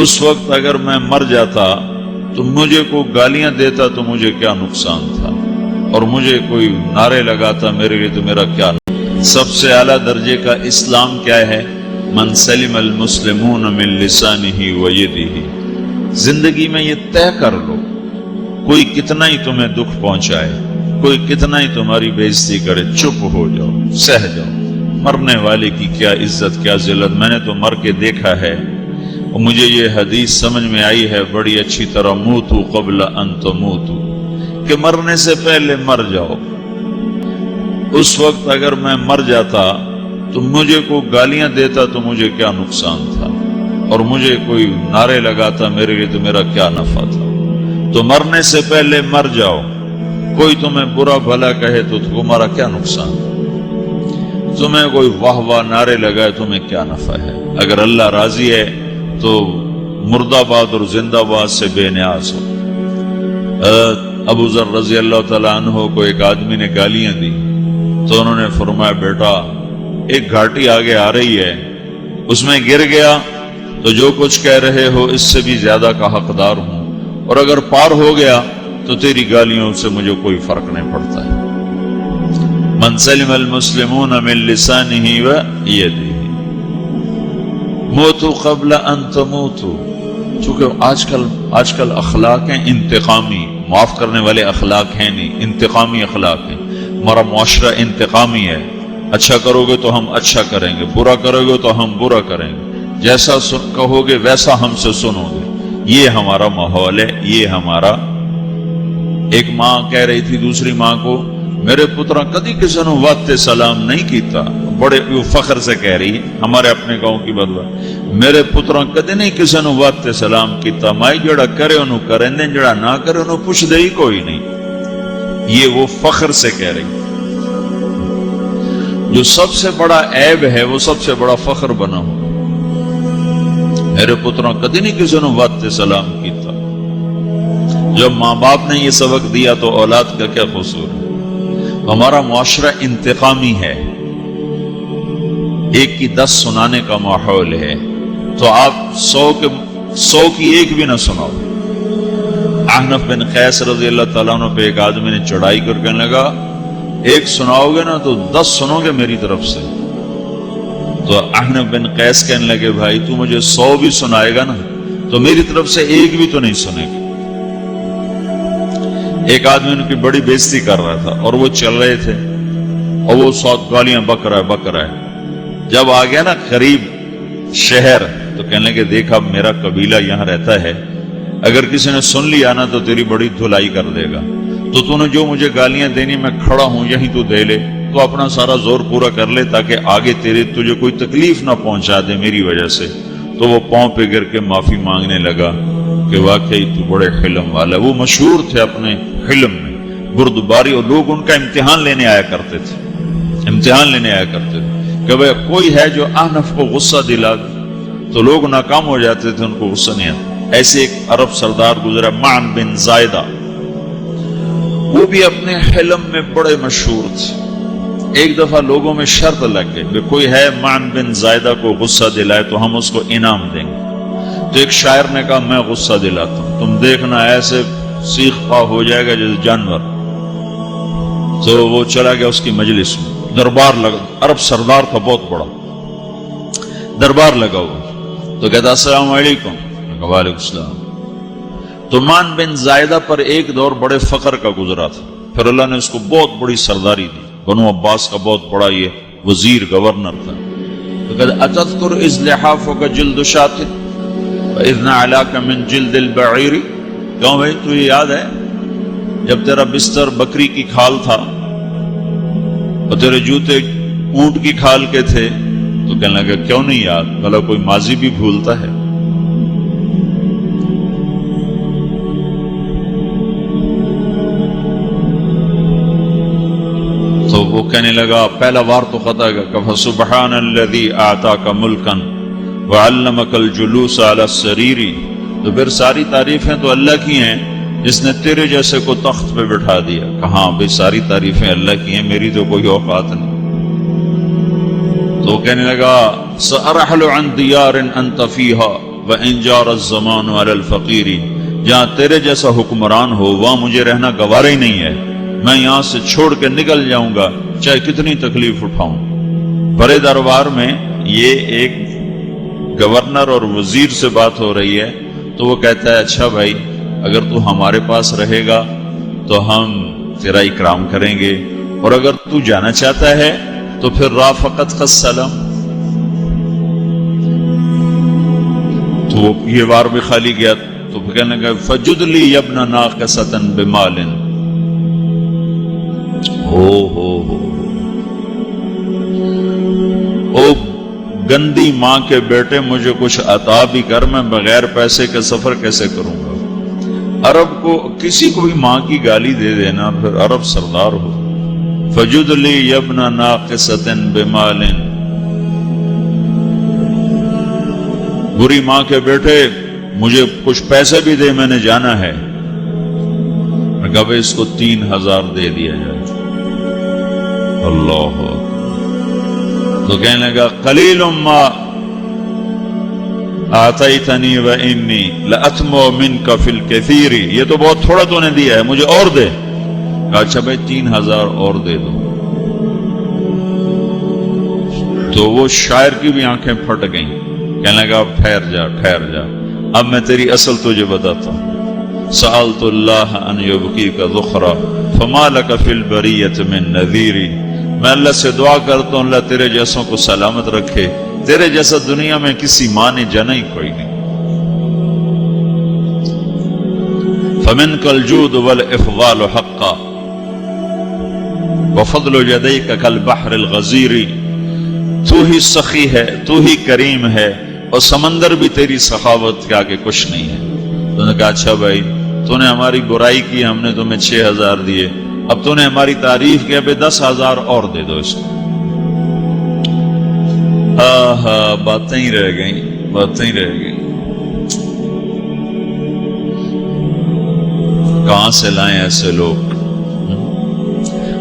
اس وقت اگر میں مر جاتا تو مجھے کوئی گالیاں دیتا تو مجھے کیا نقصان تھا، اور مجھے کوئی نعرے لگاتا میرے لیے تو میرا کیا نقصان۔ سب سے اعلیٰ درجے کا اسلام کیا ہے؟ من سلم المسلمون من لسانہ و یدہ۔ زندگی میں یہ طے کر لو، کوئی کتنا ہی تمہیں دکھ پہنچائے، کوئی کتنا ہی تمہاری بےعزتی کرے، چپ ہو جاؤ، سہ جاؤ۔ مرنے والے کی کیا عزت، کیا ذلت، میں نے تو مر کے دیکھا ہے، اور مجھے یہ حدیث سمجھ میں آئی ہے بڑی اچھی طرح، موتوا قبل ان تموتوا، کہ مرنے سے پہلے مر جاؤ۔ اس وقت اگر میں مر جاتا تو مجھے کوئی گالیاں دیتا تو مجھے کیا نقصان تھا، اور مجھے کوئی نعرے لگاتا میرے لیے تو میرا کیا نفع تھا۔ تو مرنے سے پہلے مر جاؤ، کوئی تمہیں برا بھلا کہے تو تمہارا کیا نقصان، تمہیں کوئی واہ واہ نعرے لگائے تمہیں کیا نفع ہے۔ اگر اللہ راضی ہے تو مردہ باد اور زندہ باد سے بے نیاز ہو۔ ابو ذر رضی اللہ تعالیٰ عنہ کو ایک آدمی نے گالیاں دی تو انہوں نے فرمایا، بیٹا ایک گھاٹی آگے آ رہی ہے، اس میں گر گیا تو جو کچھ کہہ رہے ہو اس سے بھی زیادہ کا حقدار ہوں، اور اگر پار ہو گیا تو تیری گالیوں سے مجھے کوئی فرق نہیں پڑتا ہے۔ من سلم المسلمون من لسانہ و یدہ موتوا قبل ان تموتوا۔ چونکہ آج کل اخلاق ہیں انتقامی، معاف کرنے والے اخلاق ہیں نہیں، انتقامی اخلاق ہیں۔ ہمارا معاشرہ انتقامی ہے، اچھا کرو گے تو ہم اچھا کریں گے، برا کرو گے تو ہم برا کریں گے، جیسا کہو گے ویسا ہم سے سنو گے۔ یہ ہمارا ماحول ہے، یہ ہمارا۔ ایک ماں کہہ رہی تھی دوسری ماں کو، میرے پترا کدی کسی نے واتے سلام نہیں کیتا، بڑے فخر سے کہہ رہی ہے، ہمارے اپنے گاؤں کی بدبخت، میرے پترا کدی نہیں کسی نے واتے سلام کیتا، مائی جڑا کرے انہوں کریں دیں، جڑا نہ کرے انہوں پوچھ دے ہی کوئی نہیں۔ یہ وہ فخر سے کہہ رہی ہے۔ جو سب سے بڑا عیب ہے وہ سب سے بڑا فخر بنا ہو۔ میرے پتروں کدی نہیں کسی نے واتے سلام کیتا۔ جب ماں باپ نے یہ سبق دیا تو اولاد کا کیا قصور ہے؟ ہمارا معاشرہ انتقامی ہے، ایک کی 10 سنانے کا ماحول ہے، تو آپ 100 کی ایک بھی نہ سناؤ۔ احنف بن قیس رضی اللہ تعالیٰ عنہ پہ ایک آدمی نے چڑھائی کر کہنے لگا، ایک سناؤ گے نا تو 10 سنو گے میری طرف سے۔ تو احنف بن قیس کہنے لگے، بھائی تو مجھے 100 بھی سنائے گا نا تو میری طرف سے ایک بھی تو نہیں سنے گا۔ ایک آدمی ان کی بڑی بےزتی کر رہا تھا اور وہ چل رہے تھے اور وہ 100 گالیاں بک رہا ہے۔ جب آ گیا نا قریب شہر تو کہنے لگے، دیکھا میرا قبیلہ یہاں رہتا ہے، اگر کسی نے سن لیا نا تو تیری بڑی دھلائی کر دے گا، تو نے جو مجھے گالیاں دینی میں کھڑا ہوں یہیں تو دے لے، تو اپنا سارا زور پورا کر لے تاکہ آگے تجھے کوئی تکلیف نہ پہنچا دے میری وجہ سے۔ تو وہ پاؤں پہ گر کے معافی مانگنے لگا کہ واقعی تو بڑے حلم والا۔ وہ مشہور تھے اپنے حلم میں، بردباری، اور لوگ ان کا امتحان لینے آیا کرتے تھے کہ بھئی کوئی ہے جو احنف کو غصہ دلا دے، تو لوگ ناکام ہو جاتے تھے، ان کو غصہ نہیں آتا۔ ایسے ایک عرب سردار گزرا، معن بن زائدہ، وہ بھی اپنے حلم میں بڑے مشہور تھے۔ ایک دفعہ لوگوں میں شرط لگ گئی کہ کوئی ہے معن بن زائدہ کو غصہ دلائے تو ہم اس کو انعام دیں گے۔ تو ایک شاعر نے کہا، میں غصہ دلاتا ہوں، تم دیکھنا ایسے سیخ پا ہو جائے گا جیسے جانور۔ تو وہ چلا گیا اس کی مجلس میں، دربار لگا، عرب سردار تھا بہت بڑا، دربار لگا ہوا، تو کہتا السلام علیکم، وعلیکم السلام۔ تو معن بن زائدہ پر ایک دور بڑے فقر کا گزرا تھا، پھر اللہ نے اس کو بہت بڑی سرداری دی، بنو عباس کا بہت بڑا یہ وزیر گورنر تھا۔ تو کہتا اتذکر اذ لحافک جلد شاۃ واذ نعلاک من جلد البعیر، کیوں بھائی تو یہ یاد ہے جب تیرا بستر بکری کی کھال تھا اور تیرے جوتے اونٹ کی کھال کے تھے؟ تو کہنے لگا کیوں نہیں یاد، بھلا کوئی ماضی بھی بھولتا ہے؟ تو وہ کہنے لگا، پہلا وار تو خطا گا کہ فسبحان الذی اعطاک ملکا وعلمک الجلوس علی السریر، تو پھر ساری تعریفیں تو اللہ کی ہیں جس نے تیرے جیسے کو تخت پہ بٹھا دیا۔ کہاں بھئی ساری تعریفیں اللہ کی ہیں، میری تو کوئی اوقات نہیں۔ تو کہنے لگا سأرحل عن دیار انت فیہا وَإِنْ جَارَ الزَّمَانُ عَلَى الْفَقِيرِ، جہاں تیرے جیسا حکمران ہو وہاں مجھے رہنا گوارا ہی نہیں ہے، میں یہاں سے چھوڑ کے نکل جاؤں گا چاہے کتنی تکلیف اٹھاؤں۔ بڑے دربار میں یہ ایک گورنر اور وزیر سے بات ہو رہی ہے، تو وہ کہتا ہے اچھا بھائی اگر تو ہمارے پاس رہے گا تو ہم تیرا اکرام کریں گے، اور اگر تو جانا چاہتا ہے تو پھر رافقت کا سلام۔ تو یہ بار بھی خالی گیا تو کہنے لگا فجد لی ابن ناقصۃ بمال، او گندی ماں کے بیٹے مجھے کچھ عطا بھی کر، میں بغیر پیسے کے سفر کیسے کروں گا۔ عرب کو کسی کو بھی ماں کی گالی دے دینا پھر عرب سردار ہو۔ فجد لی ابن ناقصۃ بمال، بری ماں کے بیٹے مجھے کچھ پیسے بھی دے، میں نے جانا ہے۔ میں کہا اس کو 3000 دے دیا جائے۔ اللہ تو کہنے لگا قلیل ما آتیتنی وانی لأطمع منک فی الکثیر، یہ تو بہت تھوڑا تو نے دیا ہے، مجھے اور دے۔ کہا اچھا بھائی 3000 اور دے دو۔ تو وہ شاعر کی بھی آنکھیں پھٹ گئیں، کہنے لگا اب ٹھہر جا ٹھہر جا، اب میں تیری اصل تجھے بتاتا ہوں۔ سألت اللہ ان یبقیک ذخرا فما لک فی البریۃ من نذیر، میں اللہ سے دعا کرتا ہوں اللہ تیرے جیسوں کو سلامت رکھے، تیرے جیسا دنیا میں کسی ماں نے جانا ہی کوئی نہیں۔ فمنک الجود والافضال حقا وفضل یدیک کالبحر الغزیر، تو ہی سخی ہے، تو ہی کریم ہے، اور سمندر بھی تیری سخاوت کے آگے کچھ نہیں ہے۔ تو نے کہا اچھا بھائی تو نے ہماری برائی کی، ہم نے تمہیں 6000 دیے، اب تو نے ہماری تعریف کی، اب 10,000 اور دے دو اس کو۔ باتیں ہی رہ گئیں، باتیں ہی رہ گئیں۔ کہاں سے لائیں ایسے لوگ؟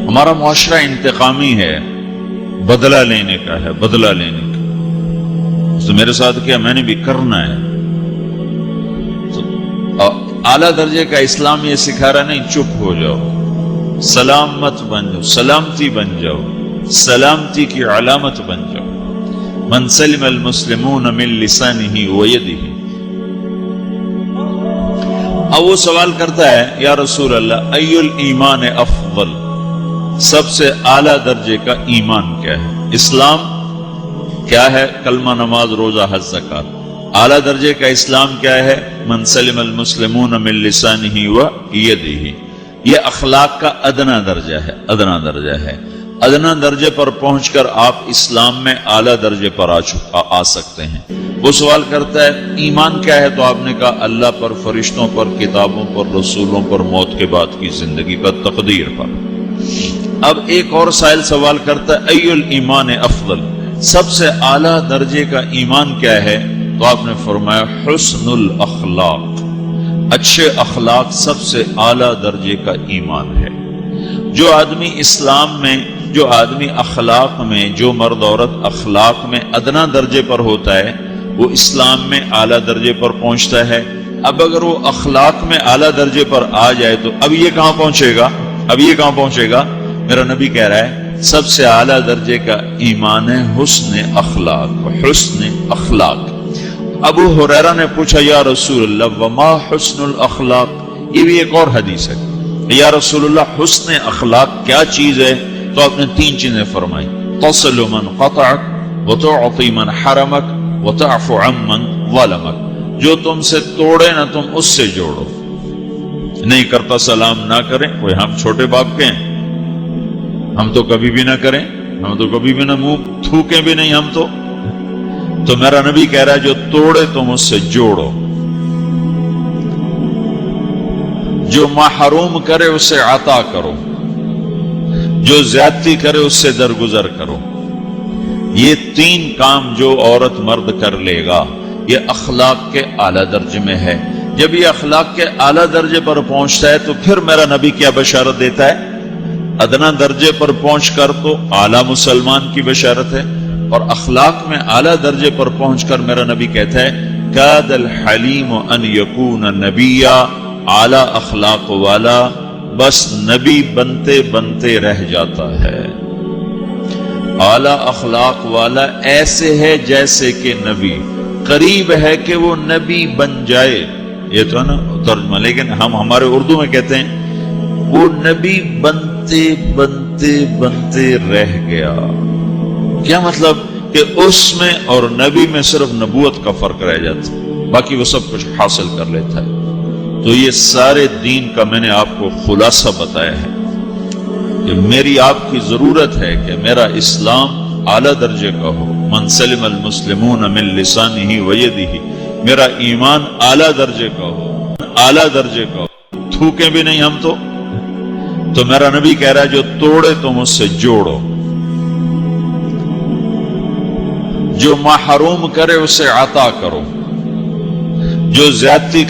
ہمارا معاشرہ انتقامی ہے، بدلہ لینے کا ہے، بدلہ لینے کا۔ تو میرے ساتھ کیا میں نے بھی کرنا ہے۔ تو اعلیٰ درجے کا اسلام یہ سکھا رہا نہیں چپ ہو جاؤ، سلامت بن جاؤ، سلامتی بن جاؤ، سلامتی کی علامت بن جاؤ۔ من سلم المسلمون من لسانہ ویدہ۔ اب وہ سوال کرتا ہے یا رسول اللہ ای الایمان افضل، سب سے اعلیٰ درجے کا ایمان کیا ہے؟ اسلام کیا ہے؟ کلمہ، نماز، روزہ، حج، زکات۔ اعلیٰ درجے کا اسلام کیا ہے؟ من سلم المسلمون من لسانہ ویدہ۔ یہ اخلاق کا ادنا درجہ ہے، ادنا درجہ ہے۔ ادنا درجے پر پہنچ کر آپ اسلام میں اعلیٰ درجے پر آ سکتے ہیں۔ وہ سوال کرتا ہے ایمان کیا ہے؟ تو آپ نے کہا اللہ پر، فرشتوں پر، کتابوں پر، رسولوں پر، موت کے بعد کی زندگی پر، تقدیر پر۔ اب ایک اور سائل سوال کرتا ہے ای الایمان افضل، سب سے اعلیٰ درجے کا ایمان کیا ہے؟ تو آپ نے فرمایا حسن الاخلاق، اچھے اخلاق سب سے اعلیٰ درجے کا ایمان ہے۔ جو آدمی اسلام میں، جو آدمی اخلاق میں، جو مرد عورت اخلاق میں ادنا درجے پر ہوتا ہے وہ اسلام میں اعلیٰ درجے پر پہنچتا ہے۔ اب اگر وہ اخلاق میں اعلیٰ درجے پر آ جائے تو اب یہ کہاں پہنچے گا؟ اب یہ کہاں پہنچے گا؟ میرا نبی کہہ رہا ہے سب سے اعلیٰ درجے کا ایمان ہے حسن اخلاق، حسن اخلاق۔ ابو ہریرہ نے پوچھا یا رسول اللہ وما حسن الاخلاق، یہ بھی ایک اور حدیث ہے، یا رسول اللہ حسن اخلاق کیا چیز ہے؟ تو آپ نے 3 چیزیں فرمائی، تصل من قطعک وتعطی من حرمک وتعفو عمن ظلمک، جو تم سے توڑے نہ تم اس سے جوڑو، نہیں کرتا سلام نہ کریں، کوئی ہم چھوٹے باپ کے ہیں، ہم تو کبھی بھی نہ کریں، ہم تو کبھی بھی نہ منہ تھوکیں بھی نہیں ہم تو میرا نبی کہہ رہا ہے جو توڑے تم اس سے جوڑو، جو محروم کرے اسے عطا کرو، جو زیادتی کرے اس سے درگزر کرو۔ یہ 3 کام جو عورت مرد کر لے گا یہ اخلاق کے اعلیٰ درجے میں ہے۔ جب یہ اخلاق کے اعلیٰ درجے پر پہنچتا ہے تو پھر میرا نبی کیا بشارت دیتا ہے؟ ادنا درجے پر پہنچ کر تو اعلیٰ مسلمان کی بشارت ہے، اور اخلاق میں اعلیٰ درجے پر پہنچ کر میرا نبی کہتا ہے کاد الحلیم ان یکون نبیا، اعلی اخلاق والا بس نبی بنتے بنتے رہ جاتا ہے۔ اعلی اخلاق والا ایسے ہے جیسے کہ نبی، قریب ہے کہ وہ نبی بن جائے، یہ تو ہے نا ترجمہ، لیکن ہم ہمارے اردو میں کہتے ہیں وہ نبی بنتے بنتے بنتے رہ گیا۔ کیا مطلب؟ کہ اس میں اور نبی میں صرف نبوت کا فرق رہ جاتا، باقی وہ سب کچھ حاصل کر لیتا ہے۔ تو یہ سارے دین کا میں نے آپ کو خلاصہ بتایا ہے کہ میری آپ کی ضرورت ہے کہ میرا اسلام اعلیٰ درجے کا ہو، من سلم المسلمون من لسانہ ویدہ، میرا ایمان اعلیٰ درجے کا ہو، اعلیٰ درجے کا ہو، تھوکیں بھی نہیں ہم تو میرا نبی کہہ رہا ہے جو توڑے تم اس سے جوڑو، جو محروم کرے اسے عطا کرو، جو زیادتی